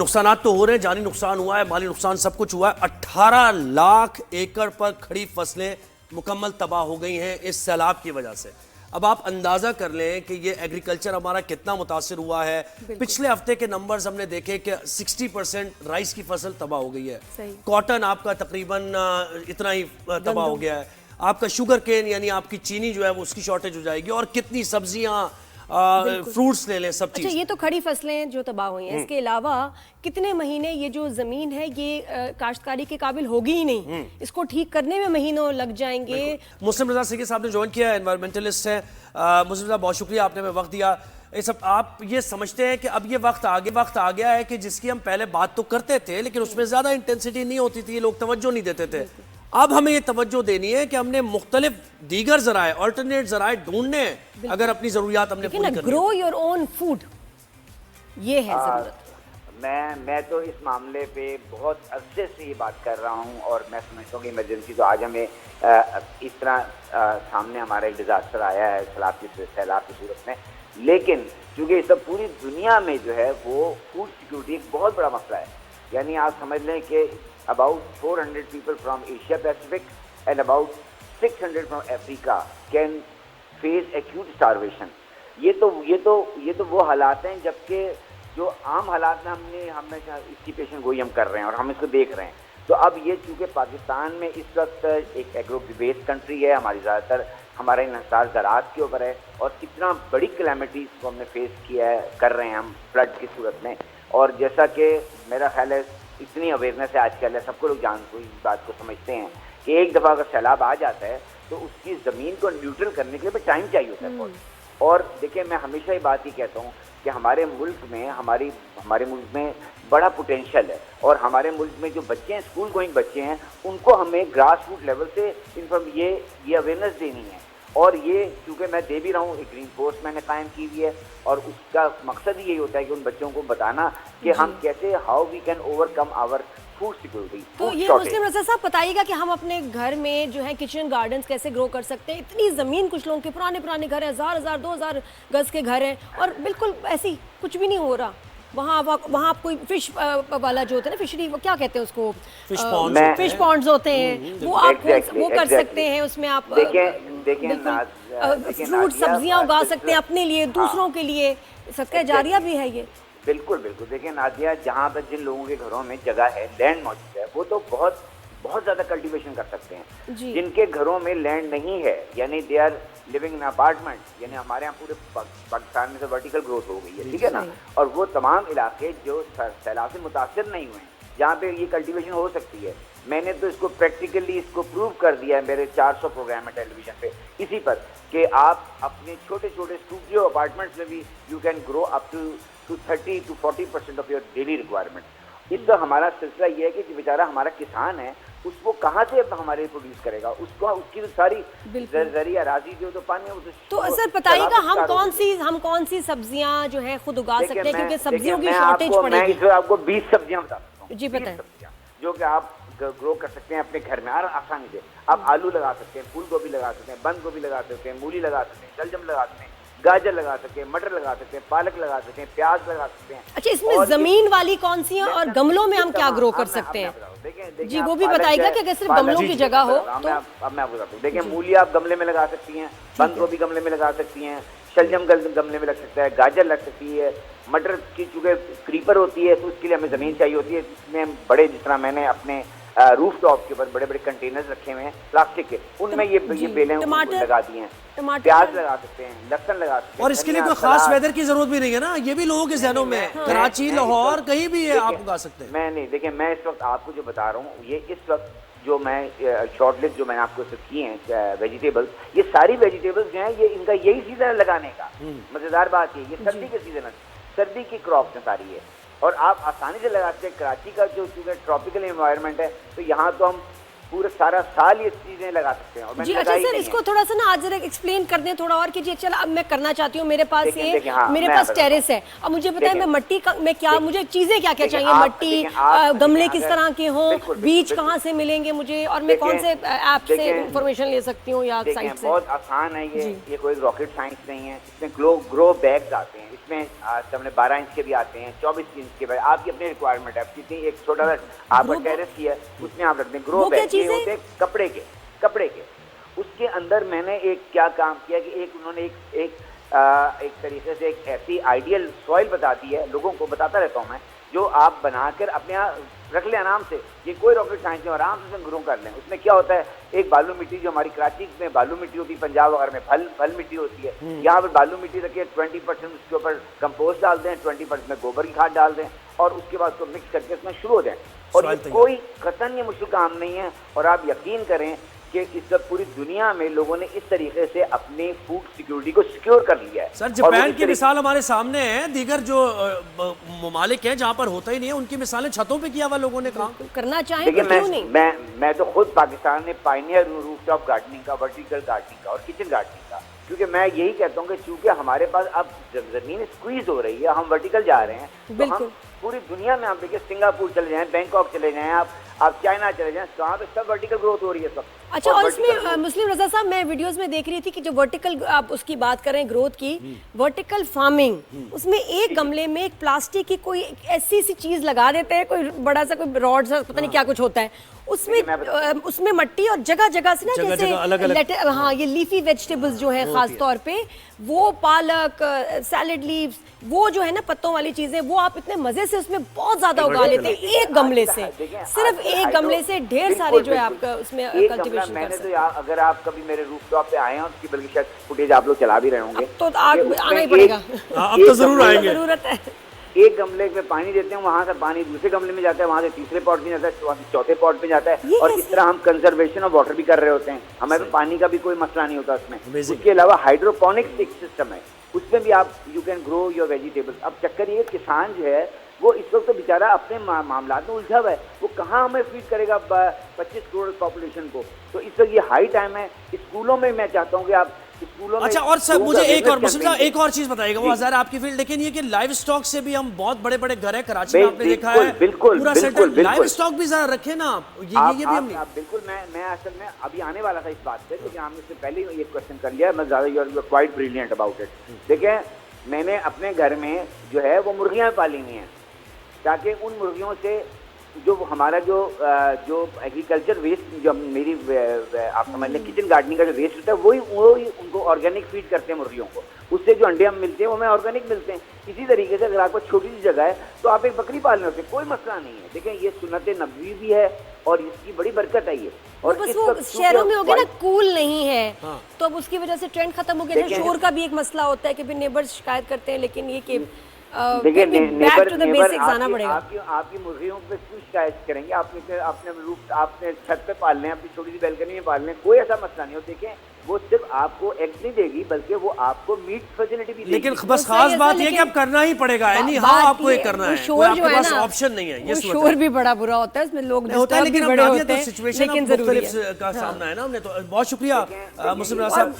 नुकसानात तो हो रहे हैं, जानी नुकसान हुआ है, माली नुकसान सब कुछ हुआ है। 18 लाख एकड़ पर खड़ी फसलें मुकम्मल तबाह हो गई हैं इस सैलाब की वजह से। अब आप अंदाजा कर लें कि ये एग्रीकल्चर हमारा कितना मुतासिर हुआ है। पिछले हफ्ते के नंबर्स हमने देखे कि 60% राइस की फसल तबाह हो गई है। कॉटन आपका तकरीबन इतना ही तबाह हो गया है। आपका शुगर केन यानी आपकी चीनी जो है वो उसकी शॉर्टेज हो जाएगी, और कितनी सब्जियां फ्रूट्स ले लें, सब चीज। अच्छा, ये तो खड़ी फसलें जो तबाह हुई हैं, इसके अलावा कितने महीने ये जो जमीन है ये काश्तकारी के काबिल होगी ही नहीं, इसको ठीक करने में महीनों लग जाएंगे। मुस्लिम रजा सिद्दीकी साहब ने ज्वाइन किया, एनवायरमेंटलिस्ट हैं। मुस्लिम रजा, बहुत शुक्रिया, आपने हमें वक्त दिया। ये सब आप ये समझते हैं कि अब ये वक्त आ गया है कि जिसकी हम पहले बात तो करते थे लेकिन उसमें ज्यादा इंटेंसिटी नहीं होती थी, लोग तवज्जो नहीं देते थे। अब हमें ये तवज्जो देनी है कि हमने मुख्तलिफ दीगर जराए, अल्टरनेट जराए ढूंढने हैं अगर अपनी जरूरियात हमने पूरी करनी है। ग्रो योर ओन फूड, ये है जरूरत। मैं तो इस मामले पे बहुत अरसे से ये बात कर रहा हूँ, और मैं समझता हूँ कि इमरजेंसी तो आज हमें इस तरह सामने हमारा एक डिजास्टर आया है सैलाब की सूरत में, लेकिन क्योंकि इस पूरी दुनिया में जो है वो फूड सिक्योरिटी एक बहुत बड़ा मसला है। यानी आप समझ लें कि about 400 people from Asia Pacific and about 600 from Africa can face acute starvation. ये तो वो हालात हैं, जबकि जो आम हालात में हमने इसकी पेशन गोई हम कर रहे हैं और हम इसको देख रहे हैं। तो अब ये चूँकि पाकिस्तान में इस वक्त एक एग्रो बेस्ड कंट्री है, हमारी ज़्यादातर हमारा इन्हिसार ज़राअत के ऊपर है, और इतना बड़ी कैलेमिटीज़ को हमने फेस किया है, कर रहे हैं हम फ्लड की सूरत में। और जैसा कि मेरा ख्याल है इतनी अवेयरनेस है आजकल है, सबको लोग इस बात को समझते हैं कि एक दफ़ा अगर सैलाब आ जाता है तो उसकी ज़मीन को न्यूट्रल करने के लिए टाइम चाहिए होता है बहुत। और देखिए, मैं हमेशा ये बात ही कहता हूँ कि हमारे मुल्क में बड़ा पोटेंशियल है, और हमारे मुल्क में जो बच्चे हैं, स्कूल गोइंग बच्चे हैं, उनको हमें ग्रास रूट लेवल से ये अवेयरनेस देनी है। और ये क्योंकि मैं दे भी रहा हूँ, एक ग्रीन फोर्स मैंने कायम की हुई है, और उसका मकसद ही यही होता है कि उन बच्चों को बताना कि हम कैसे how we can overcome our food security. तो ये मुस्लिम रजा साहब बताइएगा कि हम अपने घर में जो है किचन गार्डन्स कैसे ग्रो कर सकते हैं। इतनी ज़मीन, कुछ लोगों के पुराने घर हैं, 1000-2000 गज के घर हैं, और बिल्कुल ऐसी कुछ भी नहीं हो रहा। वहाँ आप कोई फिश वाला जो होता है ना, फिशरी, वो क्या कहते हैं उसको, फिश पॉन्ड्स होते हैं, वो आप वो कर सकते हैं। उसमें आप देखिए फ्रूट सब्जियां उगा सकते हैं अपने लिए, दूसरों के लिए, सदका जारिया भी है ये। बिल्कुल। देखिए नादिया, जहाँ तक जिन लोगों के घरों में जगह है, लैंड मौजूद है, वो तो बहुत ज़्यादा कल्टीवेशन कर सकते हैं। जिनके घरों में लैंड नहीं है, यानी they are living in apartment, यानी हमारे यहाँ पूरे पाकिस्तान में से वर्टिकल ग्रोथ हो गई है, ठीक है ना, और वो तमाम इलाके जो सैलाब से मुतासिर नहीं हुए, जहाँ पे ये कल्टीवेशन हो सकती है। मैंने तो इसको प्रैक्टिकली इसको प्रूव कर दिया है मेरे 400 प्रोग्राम है टेलीविजन पे इसी पर, कि आप अपने छोटे स्टूडियो अपार्टमेंट्स में भी you can grow up to 30 to 40% of your daily requirement. इसका हमारा सिलसिला ये है कि जो बेचारा हमारा किसान है, उसको कहाँ से हमारे प्रोड्यूस करेगा, उसको उसकी तो सारी जरिया राजी जो तो पानी है। तो सर बताइएगा, हम कौन सी सब्जियां जो है खुद उगा सकते हैं, क्योंकि सब्जियों की शॉर्टेज पड़ेगी। मैं आपको 20 सब्जियां बता सकता हूँ। जी बताएं। जो कि आप ग्रो कर सकते हैं अपने घर में आसानी से। आप आलू लगा सकते हैं, फूल गोभी लगा सकते हैं, बंद गोभी लगा सकते हैं, मूली लगा सकते हैं, शलजम लगा सकते हैं, गाजर लगा सकते हैं, मटर लगा सकते हैं, पालक लगा सकते हैं, प्याज लगा सकते हैं। अच्छा, इसमें जमीन वाली कौन सी है और गमलों में हम क्या ग्रो कर सकते हैं? जी वो भी बताइएगा कि अगर सिर्फ गमलों की जगह हो तो। अब मैं आपको बताता हूँ। देखिए, मूली आप गमले में लगा सकती हैं, बंद गोभी गमले में लगा सकती हैं, शलजम गमले में लग सकता है, गाजर लग सकती है, मटर की चूंकि क्रीपर होती है तो उसके लिए हमें ज़मीन चाहिए होती है, जिसमें बड़े, जिस तरह मैंने अपने रूफ टॉप के ऊपर बड़े कंटेनर्स रखे हुए हैं प्लास्टिक के, उनमें ये बेलें लगा दी हैं। प्याज लगा सकते हैं, लहसुन लगा सकते हैं, और इसके लिए कोई खास वेदर की जरूरत भी नहीं है ना, ये भी लोगों के जहनों में है। कराची, लाहौर, कहीं भी है, आप उगा सकते हैं। मैं नहीं, देखिए मैं इस वक्त आपको जो बता रहा हूँ, ये इस वक्त जो मैं शॉर्टलिस्ट जो मैंने आपको की हैं वेजिटेबल्स, ये सारी वेजिटेबल्स जो हैं, ये इनका यही सीजन है लगाने का। मजेदार बात ये सर्दी के सीजन है, सर्दी की क्रॉप है सारी है, और आप आसानी से लगा सकते हैं। कराची का जो चूँकि ट्रॉपिकल एनवायरनमेंट है, तो यहाँ तो हम पूरा सारा साल ये चीजें लगा सकते हैं। और जी अच्छा सर, इसको थोड़ा सा ना आज जरा एक्सप्लेन कर दें थोड़ा और कीजिए। चल अब मैं करना चाहती हूँ, मेरे पास मेरे पास टेरेस है, अब मुझे बताएं मैं मट्टी का मैं क्या मुझे चीजें क्या क्या चाहिए, मट्टी, गमले किस तरह के हों, बीज कहाँ से मिलेंगे मुझे, और मैं कौन से ऐप से इंफॉर्मेशन ले सकती हूँ या साइट से? बहुत आसान है ये कोई रॉकेट साइंस नहीं है। इसमें ग्रो बैग्स आते हैं, इसमें सामने 12 इंच के भी आते हैं, 24 इंच के भी, आपकी अपनी रिक्वायरमेंट है। कितनी एक छोटा सा आपका टेरेस ही है उसमें आप रख दें ग्रो बैग, ये होते हैं कपड़े के। उसके अंदर मैंने एक क्या काम किया कि उन्होंने एक तरीके से एक ऐसी आइडियल सॉइल बता दी है, लोगों को बताता रहता हूँ मैं, जो आप बनाकर अपने यहाँ रख लें आराम से। ये कोई रॉकेट साइंस नहीं, आराम से ग्रो कर लें। उसमें क्या होता है, एक बालू मिट्टी जो हमारी कराची में बालू मिट्टी होती है, पंजाब वगैरह में फल मिट्टी होती है, यहाँ पर बालू मिट्टी रखिए, 20% उसके ऊपर कंपोस्ट डाल दें, 20% में गोबर की खाद डाल दें, और उसके बाद उसको मिक्स करके उसमें शुरू हो जाए। और ये कोई कतन ये मुश्किल काम नहीं है। और आप यकीन करें कि इस पूरी दुनिया में लोगों ने इस तरीके से अपनी फूड सिक्योरिटी को सिक्योर कर लिया है। सर जापान की मिसाल हमारे सामने है, दीगर जो ममालिक हैं जहाँ पर होता ही नहीं है, उनकी मिसालें छतों पे किया हुआ लोगों ने काम करना चाहिए। देखिए मैं तो खुद पाकिस्तान में पायनियर रूफटॉप गार्डनिंग का, वर्टिकल गार्डनिंग का और किचन गार्डनिंग का, क्योंकि मैं यही कहता हूँ कि चूंकि हमारे पास अब जमीन स्क्वीज हो रही है, हम वर्टिकल जा रहे हैं, तो हम पूरी दुनिया में आप देखिए, सिंगापुर चले जाएं, बैंकॉक चले जाएं, आप चाइना चले जाएं, वहाँ पे सब वर्टिकल ग्रोथ हो रही है सब। अच्छा, और इसमें मुस्लिम रजा साहब, मैं वीडियोस में देख रही थी कि जो वर्टिकल आप उसकी बात करें ग्रोथ की, वर्टिकल फार्मिंग, उसमें एक गमले में एक प्लास्टिक की कोई ऐसी सी चीज लगा देते हैं, कोई बड़ा सा कोई रॉड सा, पता नहीं क्या कुछ होता है उसमें मट्टी, और जगह जगह से ना जैसे हाँ ये लीफी वेजिटेबल्स जो है खास तौर पे, वो पालक, सैलेड लीव्स, वो जो है ना पत्तों वाली चीजें, वो आप इतने मजे से उसमें बहुत ज्यादा उगा लेते हैं एक गमले से। सिर्फ एक गमले से ढेर सारे जो है आपका उसमें कल्टीवेशन कर सकते हैं। अगर आप कभी मेरे रूफटॉप पे आए हैं, उसकी बल्कि शायद फुटेज आप लोग चला भी रहे होंगे, तो आना ही पड़ेगा, अब तो जरूर आएंगे, जरूरत है। एक गमले में पानी देते हैं, वहां से पानी दूसरे गमले में जाता है, वहां से तीसरे पॉट में जाता है, वहां से चौथे पॉट में जाता है, और इस तरह हम कंजर्वेशन ऑफ वाटर भी कर रहे होते हैं। हमें पानी का भी कोई मसला नहीं होता उसमें। उसके अलावा हाइड्रोपोनिक्स एक सिस्टम है, उसमें भी आप you can grow your vegetables. अब चक्कर ये, किसान जो है वो इस वक्त तो बेचारा अपने मामला में उलझा हुआ है, वो कहाँ हमें फीड करेगा 25 करोड़ पॉपुलेशन को। तो इस वक्त ये हाई टाइम है, स्कूलों में मैं चाहता हूँ कि आप स्कूलों में। अच्छा, और सर मुझे एक और चीज बताइएगा, वो हजार आपकी फील्ड, लेकिन ये कि लाइव स्टॉक से भी हम बहुत बड़े बड़े घर है कराची में, आपने देखा है पूरा सेटअप, लाइव स्टॉक भी जरा रखें ना आप, ये भी हम बिल्कुल। मैं असल में अभी आने वाला था इस बात पे, क्योंकि हमने इससे पहले ये क्वेश्चन कर लिया, मैं ज्यादा you are quite brilliant about it. देखिए, मैंने अपने घर में जो है वो मुर्गियां पाली हुई हैं, ताकि उन मुर्गियों से जो हमारा जो एग्रीकल्चर वेस्ट, जो मेरी आप समझ लें किचन गार्डनिंग का जो वेस्ट होता है, वही उनको ऑर्गेनिक फीड करते हैं मुर्गियों को। उससे जो अंडे हम मिलते हैं वो हमें ऑर्गेनिक मिलते हैं। इसी तरीके से अगर आपको छोटी सी जगह है तो आप एक बकरी पालने होते कोई मसला नहीं है। देखें, ये सुन्नत नबवी भी है और इसकी बड़ी बरकत है ये। और बस वो शहरों में हो गया ना, कूल नहीं है, तो अब उसकी वजह से ट्रेंड खत्म हो गया। शोर का भी एक मसला होता है कि फिर नेबर्स शिकायत करते हैं, लेकिन ये कि देखिए आपकी मुर्गियों पे क्यों शिकायत करेंगे? आपने छत पे पाल लें, अपनी छोटी सी बैल्कनी में पाल लें, कोई ऐसा मसला नहीं हो। देखें, वो सिर्फ आपको एग्स नहीं देगी, बल्कि वो आपको मीट फैसिलिटी भी देगी। लेकिन बस खास बात ये कि अब करना ही पड़ेगा, यानी हाँ आपको ये करना है, शोर जो है ना, ऑप्शन नहीं है। ये शोर भी बड़ा बुरा होता है, इसमें लोग होता है, लेकिन सिचुएशन का सामना है ना हमने। तो बहुत शुक्रिया मुस्लिम साहब।